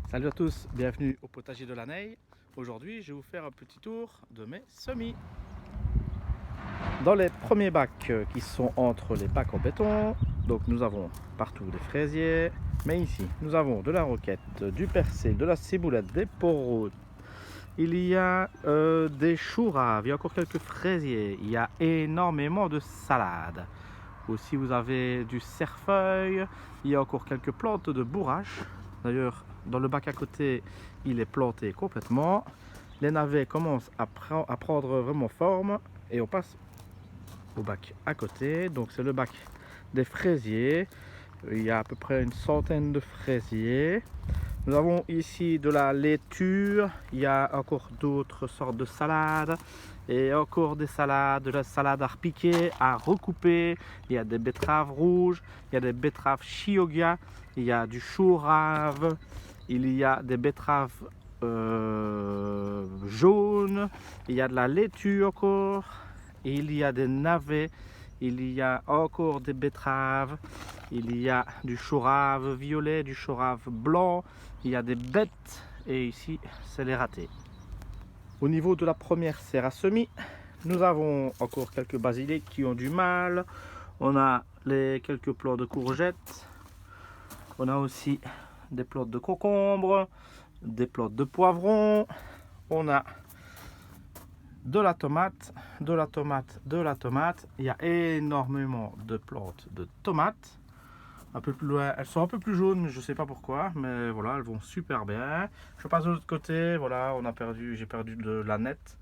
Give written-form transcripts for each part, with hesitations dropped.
Salut à tous, bienvenue au potager de l'Anneille. Aujourd'hui, je vais vous faire un petit tour de mes semis. Dans les premiers bacs qui sont entre les bacs en béton, donc nous avons partout des fraisiers, mais ici nous avons de la roquette, du persil, de la ciboulette, des poireaux. Il y a des choux raves, il y a encore quelques fraisiers, il y a énormément de salades. Aussi vous avez du cerfeuil, il y a encore quelques plantes de bourrache. D'ailleurs, dans le bac à côté, il est planté complètement. Les navets commencent à prendre vraiment forme et on passe au bac à côté. Donc c'est le bac des fraisiers. Il y a à peu près une centaine de fraisiers. Nous avons ici de la laitue, il y a encore d'autres sortes de salades et encore des salades, de la salade à repiquer, à recouper. Il y a des betteraves rouges, il y a des betteraves chioggia, il y a du chou rave, il y a des betteraves jaunes, il y a de la laitue encore, il y a des navets, il y a encore des betteraves, il y a du chou rave violet, du chou rave blanc, il y a des bêtes et ici c'est les ratés. Au niveau de la première serre à semis, nous avons encore quelques basiliques qui ont du mal. On a quelques plants de courgettes. On a aussi des plants de concombres, des plants de poivrons. On a de la tomate, de la tomate, de la tomate. Il y a énormément de plantes de tomates. Un peu plus loin, elles sont un peu plus jaunes, mais je sais pas pourquoi, mais voilà, elles vont super bien. Je passe de l'autre côté, voilà, j'ai perdu de la nette.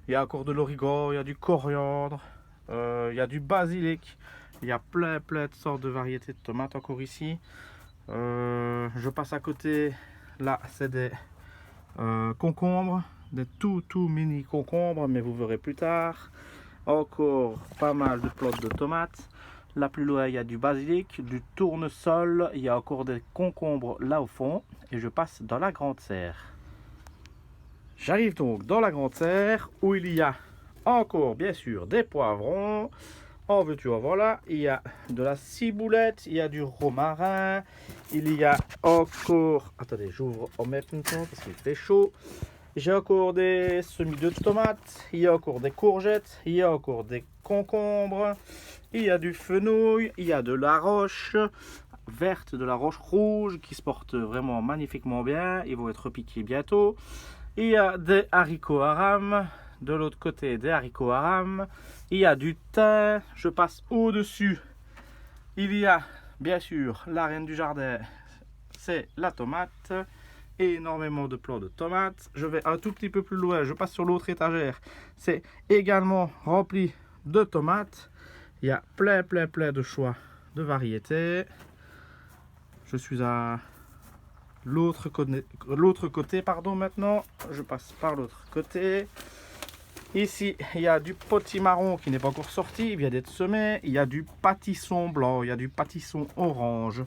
Il y a encore de l'origan, il y a du coriandre, il y a du basilic, il y a plein de sortes de variétés de tomates encore ici. Je passe à côté, là c'est des concombres, des tout mini concombres, mais vous verrez plus tard. Encore pas mal de plantes de tomates. Là plus loin, il y a du basilic, du tournesol, il y a encore des concombres là au fond. Et je passe dans la grande serre. J'arrive donc dans la grande serre où il y a encore bien sûr des poivrons. En veux-tu, en voilà, il y a de la ciboulette, il y a du romarin, il y a encore... Attendez, j'ouvre en même temps parce qu'il fait chaud. J'ai encore des semis de tomates, il y a encore des courgettes, il y a encore des concombres, il y a du fenouil, il y a de la roche verte, de la roche rouge qui se porte vraiment magnifiquement bien. Ils vont être piqués bientôt. Il y a des haricots haram, de l'autre côté des haricots haram. Il y a du thym, je passe au-dessus. Il y a bien sûr la reine du jardin, c'est la tomate. Énormément de plants de tomates. Je vais un tout petit peu plus loin, je passe sur l'autre étagère. C'est également rempli de tomates. Il y a plein de choix de variétés. Je suis à l'autre côté, pardon, maintenant. Je passe par l'autre côté. Ici, il y a du potimarron qui n'est pas encore sorti, il vient d'être semé. Il y a du pâtisson blanc, il y a du pâtisson orange.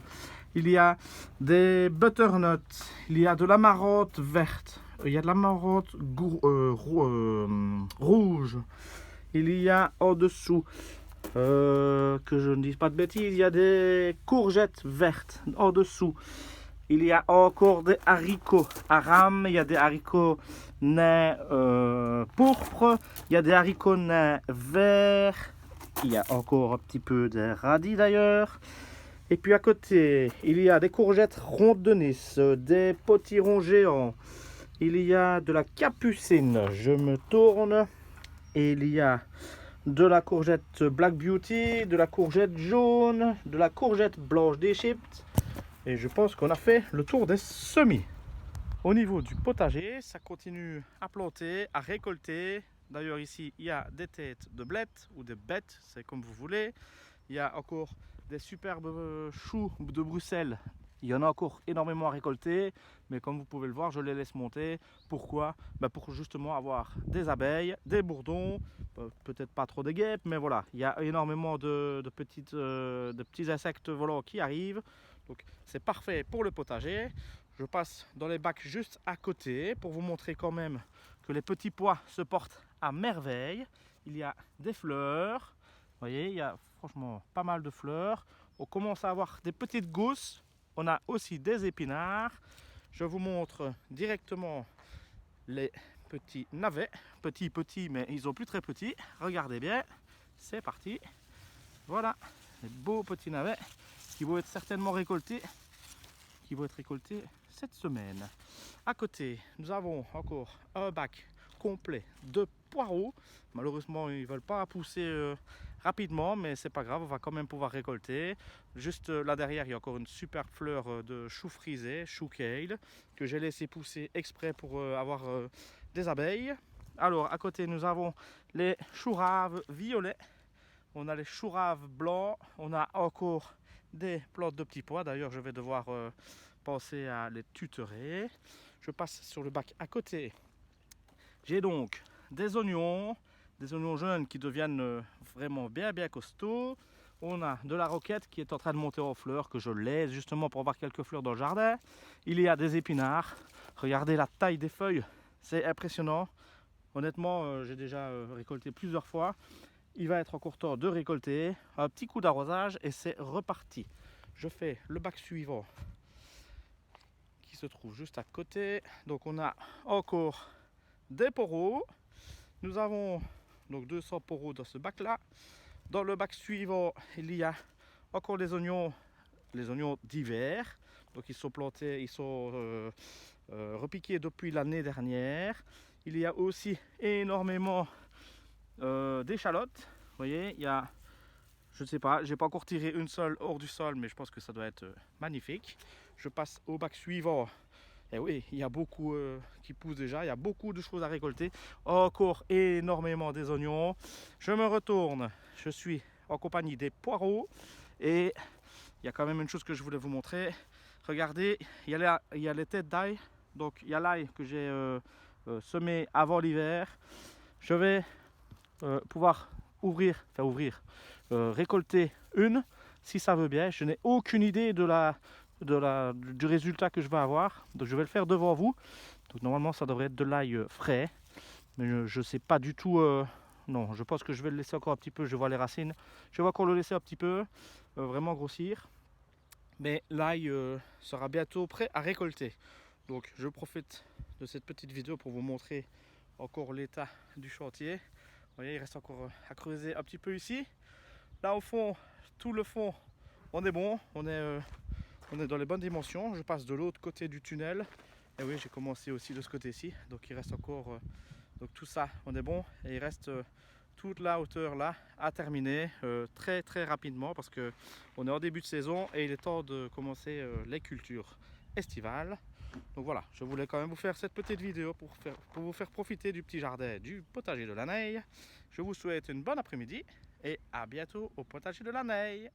Il y a des butternuts, il y a de l'amaranth verte, il y a de l'amaranth rouge. Il y a en dessous, que je ne dise pas de bêtises, il y a des courgettes vertes en dessous. Il y a encore des haricots haram, il y a des haricots nains pourpres, il y a des haricots nains verts, il y a encore un petit peu de radis d'ailleurs. Et puis à côté, il y a des courgettes rondes de Nice, des potirons géants, il y a de la capucine, je me tourne, et il y a de la courgette Black Beauty, de la courgette jaune, de la courgette blanche d'Égypte. Et je pense qu'on a fait le tour des semis. Au niveau du potager, ça continue à planter, à récolter. D'ailleurs ici, il y a des têtes de blettes ou des bêtes, c'est comme vous voulez. Il y a encore des superbes choux de Bruxelles. Il y en a encore énormément à récolter, mais comme vous pouvez le voir, je les laisse monter. Pourquoi? Pour justement avoir des abeilles, des bourdons, peut-être pas trop de guêpes, mais voilà, il y a énormément de petits insectes volants qui arrivent. Donc c'est parfait pour le potager. Je passe dans les bacs juste à côté pour vous montrer quand même que les petits pois se portent à merveille. Il y a des fleurs. Vous voyez, il y a franchement pas mal de fleurs. On commence à avoir des petites gousses. On a aussi des épinards. je vous montre directement les petits navets. Petits, mais ils sont plus très petits. Regardez bien, c'est parti. Voilà, les beaux petits navets qui vont être certainement récoltés, cette semaine. À côté, nous avons encore un bac complet de poireaux. Malheureusement, ils ne veulent pas pousser rapidement, mais c'est pas grave, on va quand même pouvoir récolter. Juste là derrière, il y a encore une superbe fleur de chou frisé, chou kale, que j'ai laissé pousser exprès pour avoir des abeilles. Alors, à côté, nous avons les choux raves violets. On a les choux raves blancs. On a encore des plantes de petits pois. D'ailleurs, je vais devoir penser à les tutorer. Je passe sur le bac à côté. J'ai donc des oignons jeunes qui deviennent vraiment bien costauds. On a de la roquette qui est en train de monter en fleurs, que je laisse justement pour avoir quelques fleurs dans le jardin. Il y a des épinards. Regardez la taille des feuilles, c'est impressionnant. Honnêtement, j'ai déjà récolté plusieurs fois. Il va être encore temps de récolter. Un petit coup d'arrosage et c'est reparti. Je fais le bac suivant qui se trouve juste à côté. Donc on a encore des poros. Nous avons donc 200 poros dans ce bac là. Dans le bac suivant, il y a encore les oignons d'hiver. Donc ils sont plantés, ils sont repiqués depuis l'année dernière. Il y a aussi énormément d'échalotes. Vous voyez, il y a, je ne sais pas, j'ai pas encore tiré une seule hors du sol, mais je pense que ça doit être magnifique. Je passe au bac suivant. Et oui, il y a beaucoup qui poussent déjà, il y a beaucoup de choses à récolter. Encore énormément des oignons. Je me retourne, je suis en compagnie des poireaux. Et il y a quand même une chose que je voulais vous montrer. Regardez, il y a les têtes d'ail. Donc il y a l'ail que j'ai semé avant l'hiver. Je vais pouvoir récolter une si ça veut bien. Je n'ai aucune idée du résultat que je vais avoir, donc je vais le faire devant vous. Donc normalement ça devrait être de l'ail frais, mais je ne sais pas du tout. Non, je pense que je vais le laisser encore un petit peu. Je vois les racines, je vais encore le laisser un petit peu vraiment grossir, mais l'ail sera bientôt prêt à récolter. Donc je profite de cette petite vidéo pour vous montrer encore l'état du chantier. Vous voyez, il reste encore à creuser un petit peu ici. Là au fond, tout le fond, on est bon, on est dans les bonnes dimensions. Je passe de l'autre côté du tunnel. Et oui, j'ai commencé aussi de ce côté-ci. Donc il reste encore, donc tout ça, on est bon. Et il reste toute la hauteur là à terminer très rapidement, parce que on est en début de saison et il est temps de commencer les cultures estivales. Donc voilà, je voulais quand même vous faire cette petite vidéo pour vous faire profiter du petit jardin du potager de la Neille. Je vous souhaite une bonne après-midi et à bientôt au potager de la Neille.